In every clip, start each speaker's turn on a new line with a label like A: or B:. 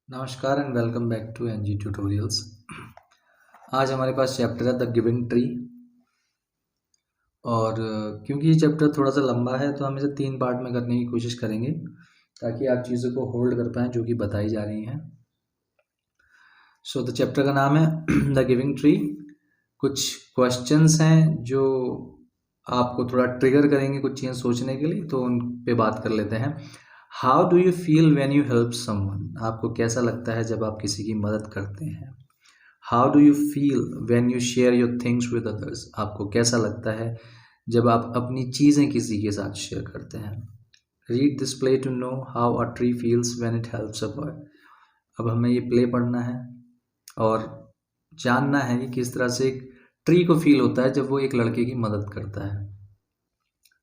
A: नमस्कार and welcome back to NG tutorials. आज हमारे पास चैप्टर है द गिविंग ट्री। और क्योंकि ये चैप्टर थोड़ा सा लंबा है तो हम इसे 3 पार्ट में करने की कोशिश करेंगे ताकि आप चीज़ों को होल्ड कर पाएँ जो कि बताई जा रही हैं। सो द चैप्टर का नाम है द गिविंग ट्री। कुछ क्वेश्चंस हैं जो आपको थोड़ा ट्रिगर करेंगे कुछ चीज़ें सोचने के लिए, तो उन पे बात कर लेते हैं। How do you feel when you help someone? आपको कैसा लगता है जब आप किसी की मदद करते हैं? How do you feel when you share your things with others? आपको कैसा लगता है जब आप अपनी चीज़ें किसी के साथ शेयर करते हैं? Read this play to know how a tree feels when it helps a boy. अब हमें ये प्ले पढ़ना है और जानना है कि किस तरह से एक ट्री को फील होता है जब वो एक लड़के की मदद करता है।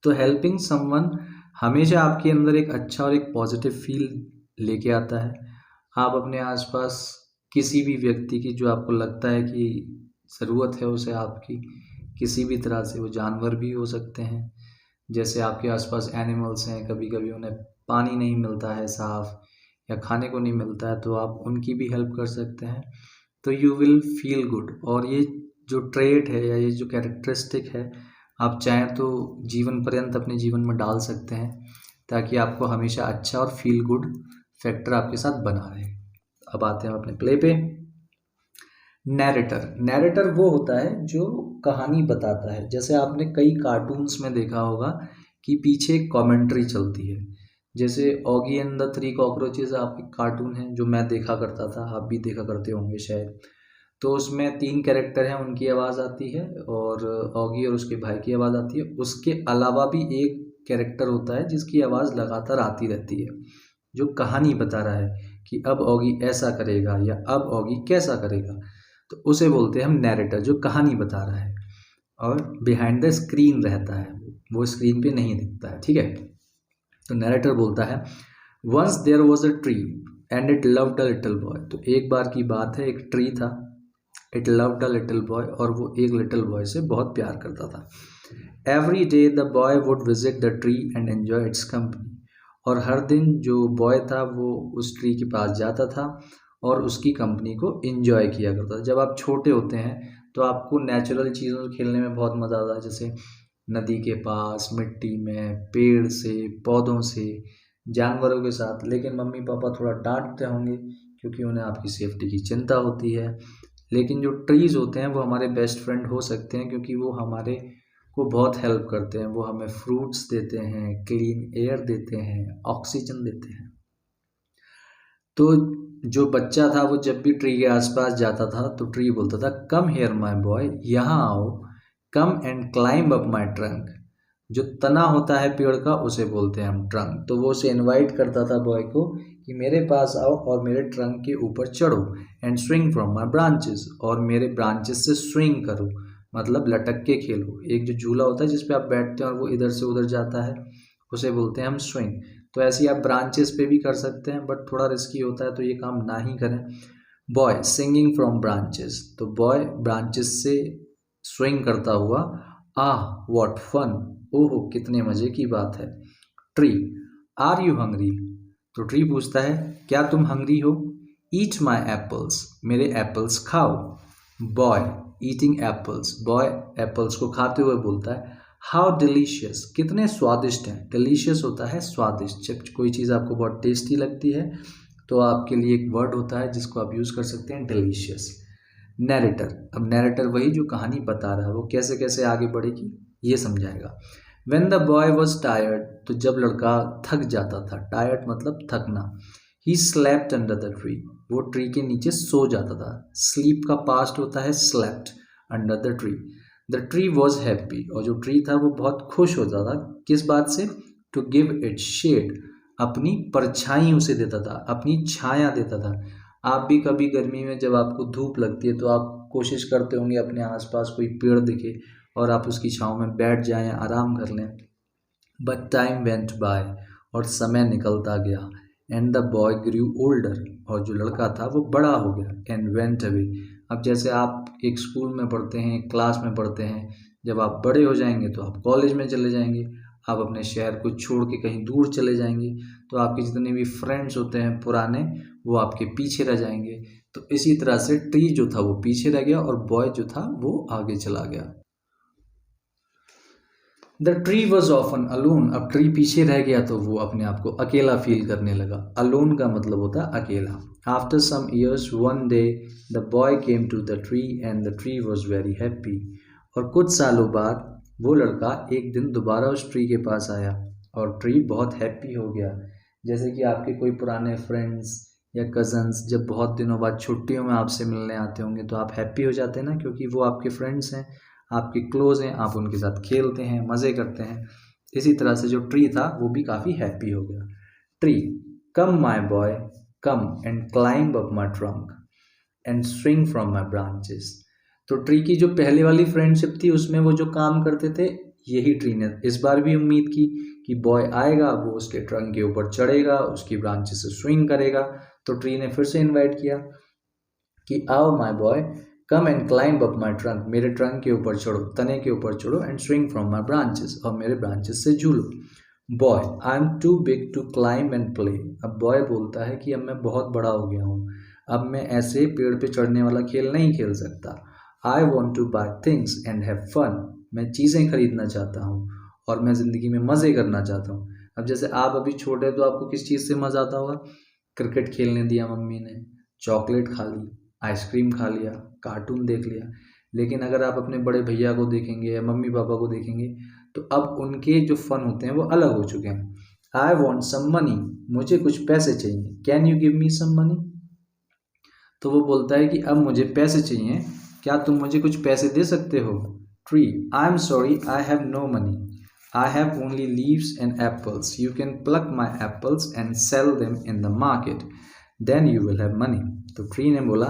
A: तो हेल्पिंग समवन हमेशा आपके अंदर एक अच्छा और एक पॉजिटिव फील लेके आता है। आप अपने आसपास किसी भी व्यक्ति की जो आपको लगता है कि ज़रूरत है उसे आपकी, किसी भी तरह से, वो जानवर भी हो सकते हैं, जैसे आपके आसपास एनिमल्स हैं, कभी कभी उन्हें पानी नहीं मिलता है साफ़ या खाने को नहीं मिलता है तो आप उनकी भी हेल्प कर सकते हैं। तो यू विल फील गुड। और ये जो ट्रेट है या ये जो कैरेक्टरिस्टिक है, आप चाहें तो जीवन पर्यंत अपने जीवन में डाल सकते हैं ताकि आपको हमेशा अच्छा और फील गुड फैक्टर आपके साथ बना रहे। अब आते हैं अपने प्ले पे। नैरेटर वो होता है जो कहानी बताता है। जैसे आपने कई कार्टून्स में देखा होगा कि पीछे कमेंट्री चलती है। जैसे ऑगी एंड द 3 कॉकरोचेस आपकी कार्टून है जो मैं देखा करता था, आप भी देखा करते होंगे शायद। तो उसमें 3 कैरेक्टर हैं, उनकी आवाज़ आती है और ऑगी और उसके भाई की आवाज़ आती है। उसके अलावा भी एक कैरेक्टर होता है जिसकी आवाज़ लगातार आती रहती है, जो कहानी बता रहा है कि अब ऑगी ऐसा करेगा या अब ऑगी कैसा करेगा। तो उसे बोलते हैं हम नैरेटर, जो कहानी बता रहा है और बिहाइंड द स्क्रीन रहता है, वो स्क्रीन पे नहीं दिखता है। ठीक है, तो नैरेटर बोलता है once there was a tree and it loved a little boy. तो एक बार की बात है, एक ट्री था, it loved a little boy, और वो एक लिटिल बॉय से बहुत प्यार करता था। Every day the boy would visit the tree and enjoy it's company. और हर दिन जो बॉय था वो उस ट्री के पास जाता था और उसकी कंपनी को एंजॉय किया करता था। जब आप छोटे होते हैं तो आपको नेचुरल चीज़ों से खेलने में बहुत मज़ा आता है, जैसे नदी के पास, मिट्टी में, पेड़ से, पौधों से, जानवरों के साथ। लेकिन मम्मी पापा थोड़ा डांटते होंगे क्योंकि उन्हें आपकी सेफ्टी की चिंता होती है। लेकिन जो ट्रीज़ होते हैं वो हमारे बेस्ट फ्रेंड हो सकते हैं क्योंकि वो हमारे को बहुत हेल्प करते हैं। वो हमें फ्रूट्स देते हैं, क्लीन एयर देते हैं, ऑक्सीजन देते हैं। तो जो बच्चा था वो जब भी ट्री के आसपास जाता था तो ट्री बोलता था कम हेयर माय बॉय, यहाँ आओ, कम and climb up my trunk. जो तना होता है पेड़ का उसे बोलते हैं हम ट्रंक। तो वो उसे इनवाइट करता था बॉय को कि मेरे पास आओ और मेरे ट्रंक के ऊपर चढ़ो, and swing from my branches, और मेरे ब्रांचेस से स्विंग करो, मतलब लटक के खेलो। एक जो झूला होता है जिसपे आप बैठते हैं और वो इधर से उधर जाता है, उसे बोलते हैं हम स्विंग। तो ऐसे ही आप ब्रांचेस पे भी कर सकते हैं, बट थोड़ा रिस्की होता है तो ये काम ना ही करें। बॉय सिंगिंग फ्रॉम ब्रांचेस, तो बॉय ब्रांचेस से स्विंग करता हुआ, आह व्हाट फन, ओहो कितने मज़े की बात है। ट्री आर यू हंग्री, तो ट्री पूछता है क्या तुम हंग्री हो। ईट माई एप्पल्स, मेरे एप्पल्स खाओ। Boy eating apples, boy apples को खाते हुए बोलता है हाउ डिलीशियस, कितने स्वादिष्ट हैं। डिलीशियस होता है स्वादिष्ट। जब कोई चीज़ आपको बहुत टेस्टी लगती है तो आपके लिए एक वर्ड होता है जिसको आप यूज़ कर सकते हैं, डिलीशियस। नैरेटर, अब नैरेटर वही जो कहानी बता रहा है, वो कैसे कैसे आगे बढ़ेगी ये समझाएगा। When the boy was tired, तो जब लड़का थक जाता था, टायर्ड मतलब थकना, he slept under the tree, वो ट्री के नीचे सो जाता था। स्लीप का पास्ट होता है slept, under the tree. The tree was happy, और जो ट्री था वो बहुत खुश होता था। किस बात से? टू गिव इट शेड, अपनी परछाई उसे देता था, अपनी छाया देता था। आप भी कभी गर्मी में जब आपको धूप लगती है तो आप कोशिश करते होंगे अपने आसपास कोई पेड़ दिखे और आप उसकी छाँव में बैठ जाएं, आराम कर लें। बट टाइम वेंट बाय, और समय निकलता गया। And the boy grew older, और जो लड़का था वो बड़ा हो गया। एंड वेंट अवे, अब जैसे आप एक स्कूल में पढ़ते हैं, एक क्लास में पढ़ते हैं, जब आप बड़े हो जाएंगे तो आप कॉलेज में चले जाएंगे, आप अपने शहर को छोड़ के कहीं दूर चले जाएंगे, तो आपके जितने भी फ्रेंड्स होते हैं पुराने, वो आपके पीछे रह जाएंगे। तो इसी तरह से ट्री जो था वो पीछे रह गया और बॉय जो था वो आगे चला गया। The tree was often alone. अब ट्री पीछे रह गया तो वो अपने आप को अकेला फील करने लगा। अलोन का मतलब होता है अकेला। After some years one day the boy came to the tree and the tree was very happy. और कुछ सालों बाद वो लड़का एक दिन दोबारा उस ट्री के पास आया और ट्री बहुत हैप्पी हो गया। जैसे कि आपके कोई पुराने फ्रेंड्स या कज़न्स जब बहुत दिनों बाद छुट्टियों में आपसे मिलने आते होंगे तो आप हैप्पी हो जाते हैं ना, क्योंकि वो आपके फ्रेंड्स हैं, आपके क्लोज हैं, आप उनके साथ खेलते हैं, मज़े करते हैं। इसी तरह से जो ट्री था वो भी काफ़ी हैप्पी हो गया। Tree, come my boy, come and climb up my trunk and swing from my branches. तो ट्री की जो पहले वाली फ्रेंडशिप थी उसमें वो जो काम करते थे, यही ट्री ने इस बार भी उम्मीद की कि बॉय आएगा, वो उसके ट्रंक के ऊपर चढ़ेगा, उसकी ब्रांचेस से स्विंग करेगा। तो ट्री ने फिर से इनवाइट किया कि आओ my boy, come and climb up my trunk, मेरे ट्रंक के ऊपर चढ़ो, तने के ऊपर चढ़ो, and swing from my branches, और मेरे ब्रांचेस से झूलो। Boy, I am too big to climb and play. अब बॉय बोलता है कि अब मैं बहुत बड़ा हो गया हूँ, अब मैं ऐसे पेड़ पे चढ़ने वाला खेल नहीं खेल सकता। I want to buy things and have fun. मैं चीज़ें खरीदना चाहता हूँ और मैं ज़िंदगी में मज़े करना चाहता हूँ। अब जैसे आप अभी छोटे हैं तो आपको किस चीज़ से मज़ा आता होगा? क्रिकेट खेलने दिया मम्मी ने, चॉकलेट खा ली, आइसक्रीम खा लिया, कार्टून देख लिया। लेकिन अगर आप अपने बड़े भैया को देखेंगे या मम्मी पापा को देखेंगे तो अब उनके जो फ़न होते हैं वो अलग हो चुके हैं। आई वॉन्ट सम मनी, मुझे कुछ पैसे चाहिए। Can you give me some money? तो वो बोलता है कि अब मुझे पैसे चाहिए, क्या तुम मुझे कुछ पैसे दे सकते हो? Tree, I am sorry, I have no money, I have only leaves and apples, you can pluck my apples and sell them in the market, then you will have money. तो ट्री ने बोला,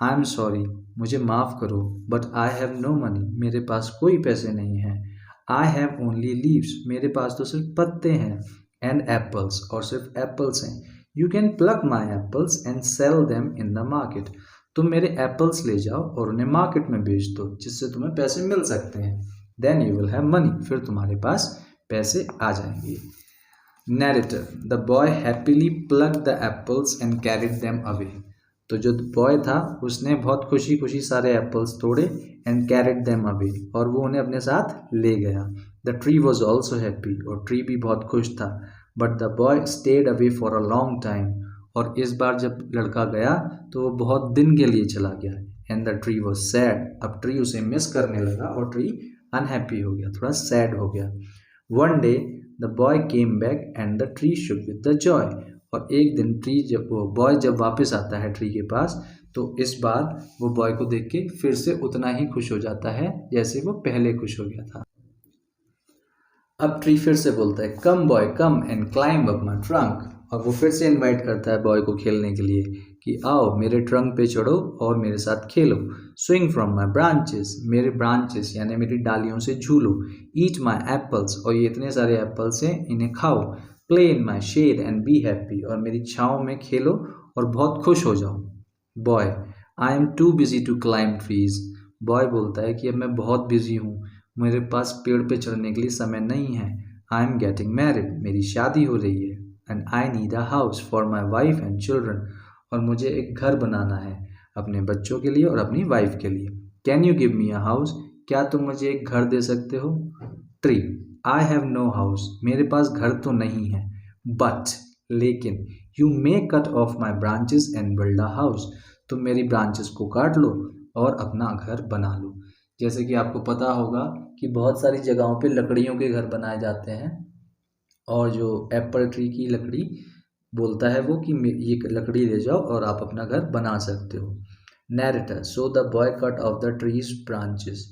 A: I am sorry, मुझे माफ़ करो, but I have no money, मेरे पास कोई पैसे नहीं हैं। आई हैव ओनली लीव्स, मेरे पास तो सिर्फ पत्ते हैं, एंड एप्पल्स, और सिर्फ एप्पल्स हैं। You can pluck my apples and sell them in the market, तुम मेरे एप्पल्स ले जाओ और उन्हें मार्केट में बेच दो जिससे तुम्हें पैसे मिल सकते हैं। Then you will have money, फिर तुम्हारे पास पैसे आ जाएंगे। Narrator, the boy happily pluck the apples and carried them away. तो जो बॉय था उसने बहुत खुशी खुशी सारे एप्पल्स तोड़े, एंड कैरिड देम अवे, और वो उन्हें अपने साथ ले गया। The tree was also happy, और ट्री भी बहुत खुश था। But the boy stayed away for a long time, और इस बार जब लड़का गया तो वो बहुत दिन के लिए चला गया। And the tree was sad, अब ट्री उसे मिस करने लगा और ट्री अनहैप्पी हो गया, थोड़ा सैड हो गया। One day the boy came back and the tree shook with the joy, और एक दिन ट्री जब वो बॉय जब वापस आता है ट्री के पास तो इस बार वो बॉय को देख के फिर से उतना ही खुश हो जाता है जैसे वो पहले खुश हो गया था। अब ट्री फिर से बोलता है, come boy come and climb up my trunk, और वो फिर से इनवाइट करता है बॉय को खेलने के लिए कि आओ मेरे ट्रंक पे चढ़ो और मेरे साथ खेलो। स्विंग फ्रॉम माई ब्रांचेस, मेरे ब्रांचेस यानी मेरी डालियों से झूलो। ईट माई एप्पल्स, और ये इतने सारे एप्पल्स हैं इन्हें खाओ। Play in my shade and be happy, और मेरी छाँव में खेलो और बहुत खुश हो जाओ। Boy, I am too busy to climb trees, boy बोलता है कि अब मैं बहुत बिजी हूँ, मेरे पास पेड़ पे चढ़ने के लिए समय नहीं है। आई एम गेटिंग मैरिड, मेरी शादी हो रही है। And I need a house for my wife and children, और मुझे एक घर बनाना है अपने बच्चों के लिए और अपनी वाइफ के लिए। Can you give me a house, क्या तुम मुझे एक घर दे सकते हो? Tree, I have no house, मेरे पास घर तो नहीं है। बट, लेकिन, you may cut off my branches and build a house, तुम मेरी ब्रांचेस को काट लो और अपना घर बना लो। जैसे कि आपको पता होगा कि बहुत सारी जगहों पे लकड़ियों के घर बनाए जाते हैं, और जो एप्पल ट्री की लकड़ी बोलता है वो कि ये लकड़ी ले जाओ और आप अपना घर बना सकते हो। Narrator, so the boy cut off the tree's branches,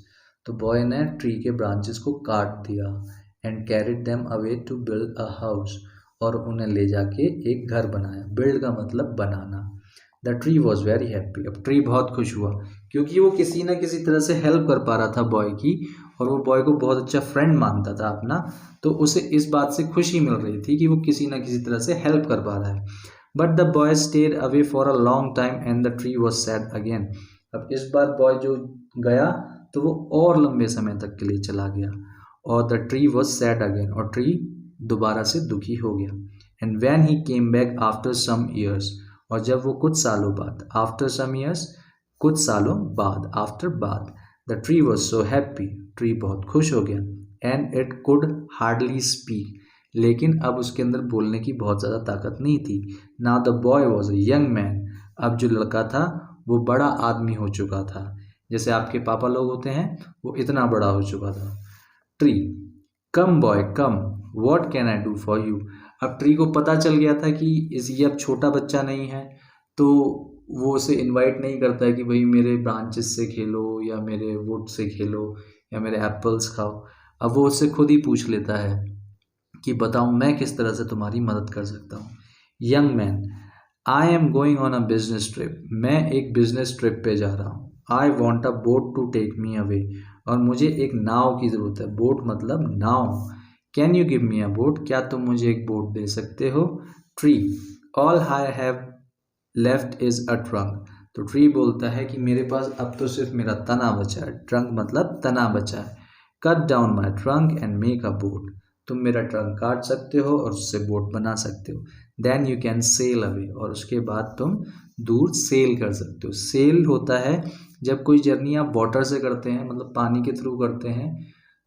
A: तो बॉय ने ट्री के ब्रांचेस को काट दिया। And carried them away to build a house, और उन्हें ले जाके एक घर बनाया। बिल्ड का मतलब बनाना। The tree was very happy, अब ट्री बहुत खुश हुआ क्योंकि वो किसी न किसी तरह से हेल्प कर पा रहा था बॉय की, और वो बॉय को बहुत अच्छा फ्रेंड मानता था अपना, तो उसे इस बात से खुशी मिल रही थी कि वो किसी न किसी तरह से हेल्प कर पा रहा है। But the boy stayed away for a long time and the tree was sad again, अब इस बार बॉय जो गया तो वो और लंबे समय तक के लिए चला गया, और the tree was sad again, और ट्री दोबारा से दुखी हो गया। And when he came back after some years, और जब वो कुछ सालों बाद, आफ्टर सम ईयर्स, कुछ सालों बाद, आफ्टर बाद, the tree was so happy, tree बहुत खुश हो गया, and it could hardly speak, लेकिन अब उसके अंदर बोलने की बहुत ज़्यादा ताकत नहीं थी। Now the boy was a young man, अब जो लड़का था वो बड़ा आदमी हो चुका था, जैसे आपके पापा लोग होते हैं, वो इतना बड़ा हो चुका था। Tree, come boy come, what can I do for you. अब ट्री को पता चल गया था कि ये अब छोटा बच्चा नहीं है, तो वो उसे इनवाइट नहीं करता है कि भाई मेरे ब्रांचेस से खेलो या मेरे वुड से खेलो या मेरे एप्पल्स खाओ। अब वो उससे खुद ही पूछ लेता है कि बताओ मैं किस तरह से तुम्हारी मदद कर सकता हूँ। Young man, I am going on a business trip, मैं एक बिजनेस ट्रिप पे जा रहा हूँ। I want a boat to take me away, और मुझे एक नाव की ज़रूरत है। बोट मतलब नाव। Can you give me a boat, क्या तुम मुझे एक बोट दे सकते हो। Tree, all I have left is a trunk, तो ट्री बोलता है कि मेरे पास अब तो सिर्फ मेरा तना बचा है। ट्रंक मतलब तना बचा है। Cut down my trunk and make a boat, तुम मेरा ट्रंक काट सकते हो और उससे बोट बना सकते हो। Then you can sail away, और उसके बाद तुम दूर सेल कर सकते हो। सेल होता है जब कोई जर्नी आप वाटर से करते हैं, मतलब पानी के थ्रू करते हैं,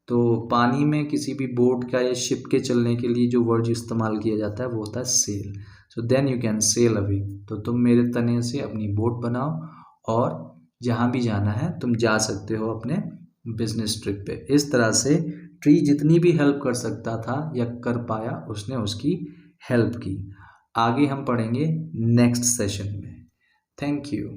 A: तो पानी में किसी भी बोट का या शिप के चलने के लिए जो वर्ड इस्तेमाल किया जाता है वो होता है sail. So then you can sail away, तो तुम मेरे तने से अपनी बोट बनाओ और जहाँ भी जाना है तुम जा सकते हो अपने बिजनेस ट्रिप पे। इस तरह से ट्री जितनी भी हेल्प कर सकता था या कर पाया, उसने उसकी हेल्प की। आगे हम पढ़ेंगे नेक्स्ट सेशन में। Thank you.